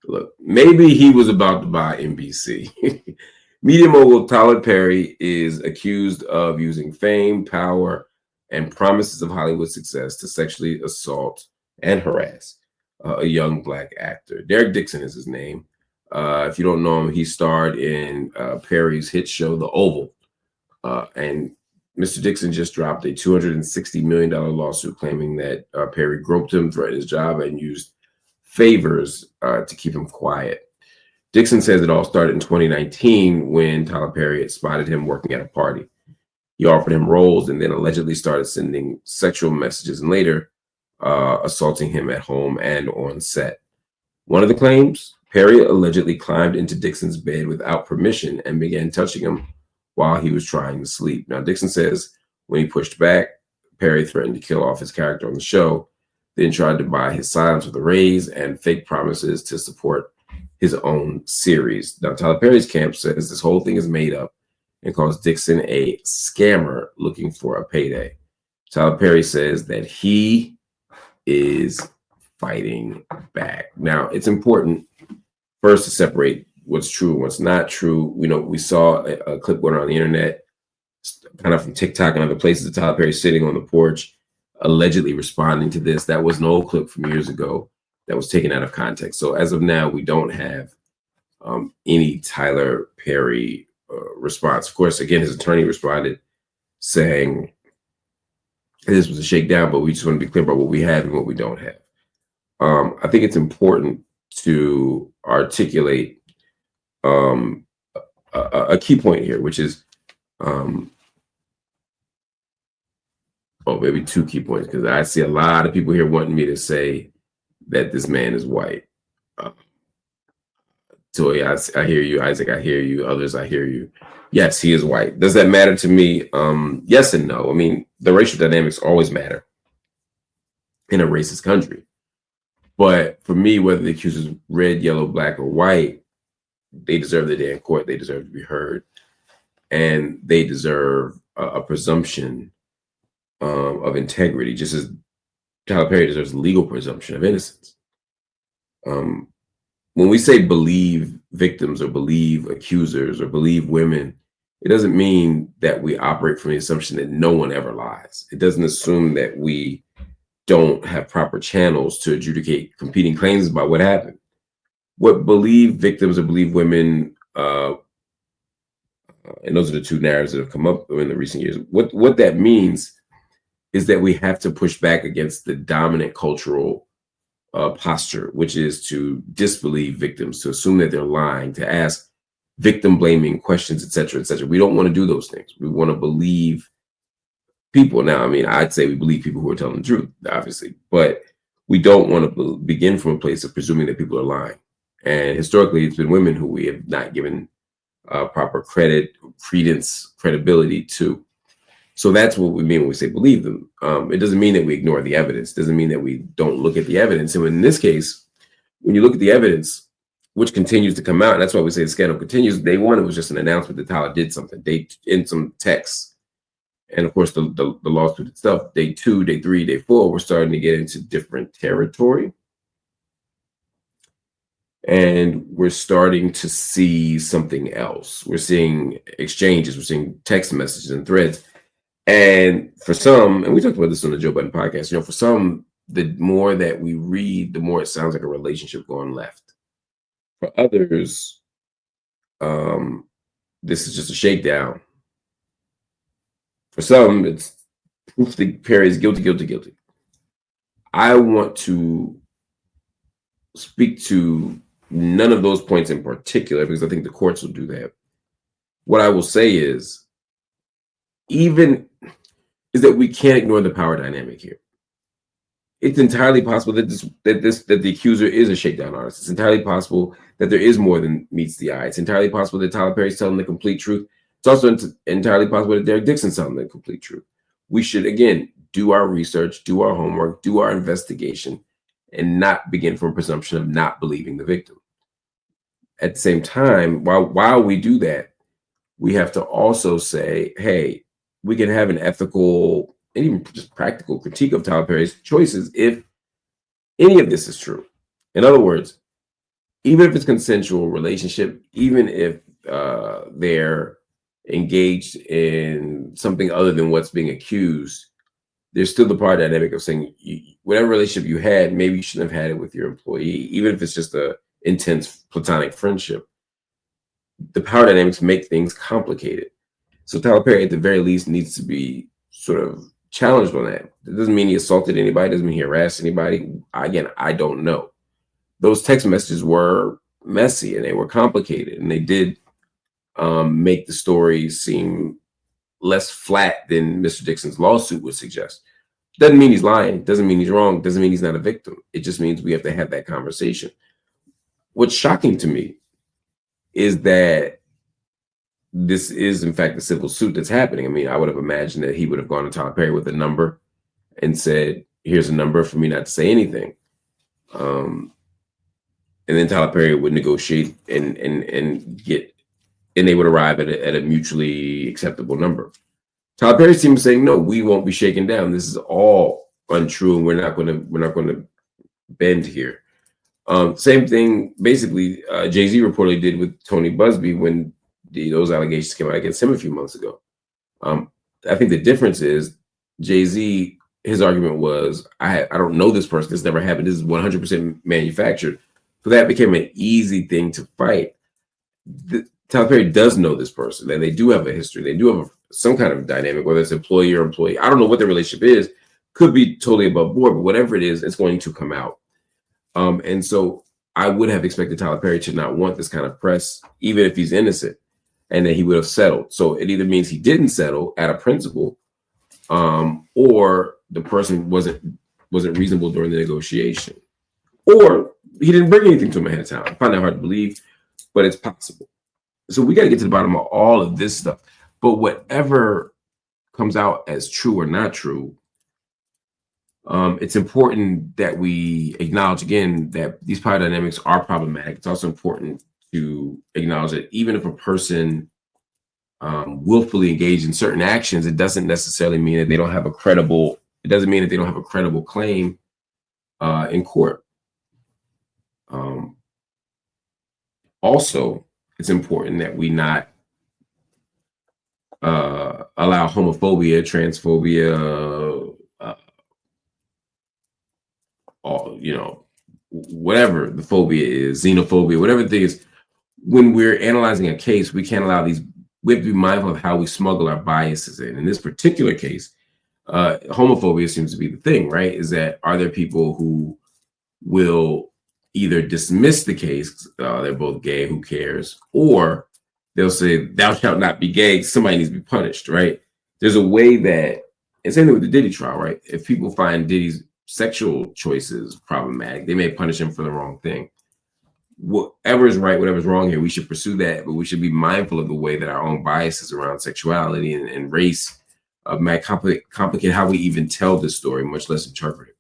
Look, maybe he was about to buy NBC. Media mogul Tyler Perry is accused of using fame, power, and promises of Hollywood success to sexually assault and harass a young black actor. Derrick Dixon is his name. If you don't know him, he starred in Perry's hit show, The Oval. And Mr. Dixon just dropped a $260 million lawsuit claiming that Perry groped him, threatened his job, and used favors to keep him quiet. Dixon says it all started in 2019 when Tyler Perry had spotted him working at a party. He offered him roles and then allegedly started sending sexual messages and later assaulting him at home and on set. One of the claims, Perry allegedly climbed into Dixon's bed without permission and began touching him while he was trying to sleep. Now, Dixon says when he pushed back, Perry threatened to kill off his character on the show, then tried to buy his silence with a raise and fake promises to support his own series. Now, Tyler Perry's camp says this whole thing is made up and calls Dixon a scammer looking for a payday. Tyler Perry says that he is fighting back. Now, it's important first to separate what's true and what's not true. We saw a clip going on the internet, kind of from TikTok and other places, of Tyler Perry sitting on the porch, allegedly responding to this. That was an old clip from years ago that was taken out of context. So as of now, we don't have any Tyler Perry response. Of course, again, his attorney responded saying this was a shakedown, but we just want to be clear about what we have and what we don't have. I think it's important to articulate a key point here, which is, maybe two key points, because I see a lot of people here wanting me to say that this man is white. Toy, I hear you. Isaac, I hear you. Others, I hear you. Yes, he is white. Does that matter to me? Yes and no. I mean, the racial dynamics always matter in a racist country. But for me, whether the accusers red, yellow, black, or white, they deserve their day in court. They deserve to be heard. And they deserve a presumption of integrity, just as Tyler Perry deserves a legal presumption of innocence. When we say believe victims or believe accusers or believe women, it doesn't mean that we operate from the assumption that no one ever lies. It doesn't assume that we don't have proper channels to adjudicate competing claims about what happened. What believe victims or believe women, and those are the two narratives that have come up in the recent years. What that means is that we have to push back against the dominant cultural posture, which is to disbelieve victims, to assume that they're lying, to ask victim blaming questions, et cetera, et cetera. We don't want to do those things. We want to believe people. Now, I mean, I'd say we believe people who are telling the truth, obviously, but we don't want to begin from a place of presuming that people are lying. And historically, it's been women who we have not given proper credit, credence, credibility to. So that's what we mean when we say believe them. It doesn't mean that we ignore the evidence. It doesn't mean that we don't look at the evidence. And in this case, when you look at the evidence, which continues to come out, and that's why we say the scandal continues. Day one, it was just an announcement that Tyler did something. In some texts, and of course the lawsuit itself. Day two, day three, day four, we're starting to get into different territory, and we're starting to see something else. We're seeing exchanges. We're seeing text messages and threads. And for some, and we talked about this on the Joe Budden podcast, for some, the more that we read, the more it sounds like a relationship going left. For others, this is just a shakedown. For some, it's proof that Perry is guilty. I want to speak to none of those points in particular because I think the courts will do that. What I will say is, that we can't ignore the power dynamic here. It's entirely possible that the accuser is a shakedown artist. It's entirely possible that there is more than meets the eye. It's entirely possible that Tyler Perry's telling the complete truth. It's also entirely possible that Derrick Dixon's telling the complete truth. We should, again, do our research, do our homework, do our investigation, and not begin from a presumption of not believing the victim. At the same time, while we do that, we have to also say, hey, we can have an ethical and even just practical critique of Tyler Perry's choices if any of this is true. In other words, even if it's consensual relationship, even if they're engaged in something other than what's being accused, there's still the power dynamic of saying whatever relationship you had, maybe you shouldn't have had it with your employee, even if it's just a intense platonic friendship. The power dynamics make things complicated. So Tyler Perry, at the very least, needs to be sort of challenged on that. It doesn't mean he assaulted anybody. It doesn't mean he harassed anybody. Again, I don't know. Those text messages were messy and they were complicated, and they did make the story seem less flat than Mr. Dixon's lawsuit would suggest. Doesn't mean he's lying. Doesn't mean he's wrong. Doesn't mean he's not a victim. It just means we have to have that conversation. What's shocking to me is that this is, in fact, the civil suit that's happening. I mean, I would have imagined that he would have gone to Tyler Perry with a number and said, here's a number for me not to say anything. And then Tyler Perry would negotiate and they would arrive at a mutually acceptable number. Tyler Perry seems saying, no, we won't be shaken down. This is all untrue, and we're not going to bend here. Same thing, basically, Jay-Z reportedly did with Tony Busby when those allegations came out against him a few months ago. I think the difference is Jay-Z, his argument was, I don't know this person. This never happened. This is 100% manufactured. So that became an easy thing to fight. Tyler Perry does know this person, and they do have a history. They do have some kind of dynamic, whether it's employee or employee. I don't know what the relationship is. Could be totally above board, but whatever it is, it's going to come out. And so I would have expected Tyler Perry to not want this kind of press, even if he's innocent, and that he would have settled. So it either means he didn't settle at a principle, or the person wasn't reasonable during the negotiation, or he didn't bring anything to him ahead of time. I find that hard to believe, but it's possible. So we got to get to the bottom of all of this stuff. But whatever comes out as true or not true, it's important that we acknowledge again that these power dynamics are problematic. It's also important to acknowledge that even if a person willfully engaged in certain actions, it doesn't necessarily mean that they don't have a credible. It doesn't mean that they don't have a credible claim in court. Also, it's important that we not allow homophobia, transphobia, whatever the phobia is, xenophobia, whatever the thing is. When we're analyzing a case, we can't allow these. We have to be mindful of how we smuggle our biases in. In this particular case, homophobia seems to be the thing, right? Is that are there people who will either dismiss the case, they're both gay, who cares, or they'll say, thou shalt not be gay, somebody needs to be punished, right? There's a way that, and same thing with the Diddy trial, right? If people find Diddy's sexual choices problematic, they may punish him for the wrong thing. Whatever is right, whatever's wrong here, we should pursue that, but we should be mindful of the way that our own biases around sexuality and race might complicate how we even tell this story, much less interpret it.